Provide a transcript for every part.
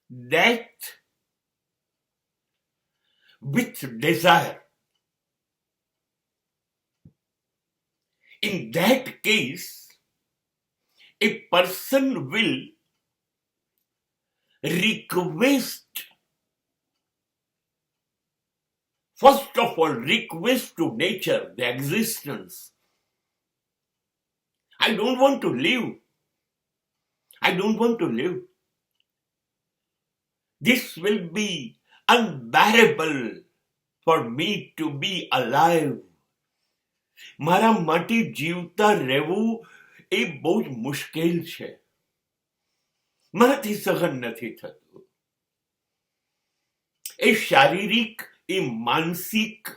death with desire. In that case, a person will request, first of all, request to nature, the existence. I don't want to live. I don't want to live. This will be unbearable for me to be alive. મારા માટે જીવતા રહેવું એ બહુ જ મુશ્કેલ છે. મારાથી સહન નથી થતું. એ શારીરિક, એ માનસિક,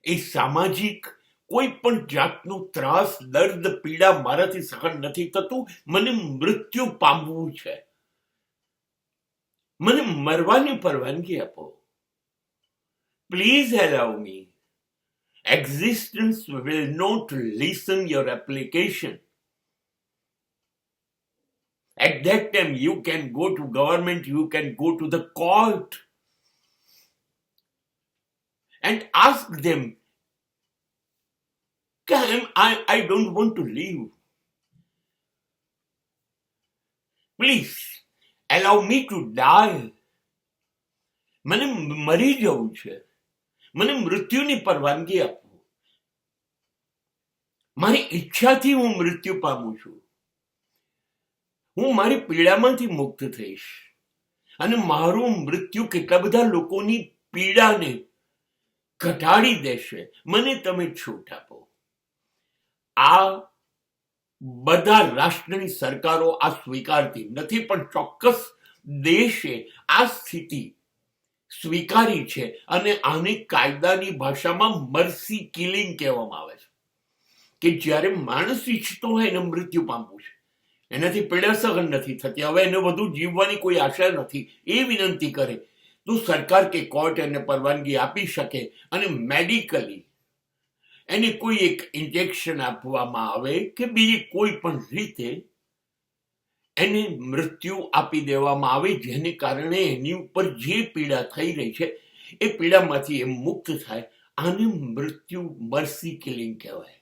એ સામાજિક કોઈ પણ જાતનું ત્રાસ, દર્દ, પીડા મારાથી સહન નથી થતું. મને મૃત્યુ પામવું છે. મને મરવાની પરવાનગી આપો. Please allow me. Existence will not listen your application. At that time, you can go to government, you can go to the court and ask them, I don't want to live. Please, allow me to die. મને મરી જવું છે. મને મૃત્યુની પરવાનગી આપો. મારી ઈચ્છાથી હું મૃત્યુ પામું છું. હું મારી પીડામાંથી મુક્ત થઈશ અને મારું મૃત્યુ કેટલા બધા લોકોની પીડાને ઘટાડી દેશે. મને તમે છૂટ આપો. આ બધા રાષ્ટ્રની સરકારો આ સ્વીકારતી નથી, પણ ચોક્કસ દેશે આ સ્થિતિ સ્વીકારી છે અને આને કાયદાની ભાષામાં મર્સી કિલિંગ કહેવામાં આવે છે, કે જ્યારે માણસ ઈચ્છતો હોય એને મૃત્યુ પામવું છે, એનાથી પીડા સહન નથી થતી, હવે એને વધુ જીવવાની કોઈ આશા નથી, એ વિનંતી કરે તો સરકાર કે કોર્ટ એને પરવાનગી આપી શકે અને મેડિકલી એને કોઈ એક ઇન્જેક્શન આપવામાં આવે કે બીજી કોઈ પણ રીતે એને મૃત્યુ આપી દેવામાં આવે, જેને કારણે એની ઉપર જે પીડા થઈ રહી છે એ પીડામાંથી એ મુક્ત થાય. આને મૃત્યુ મર્સી કિલિંગ કહેવાય.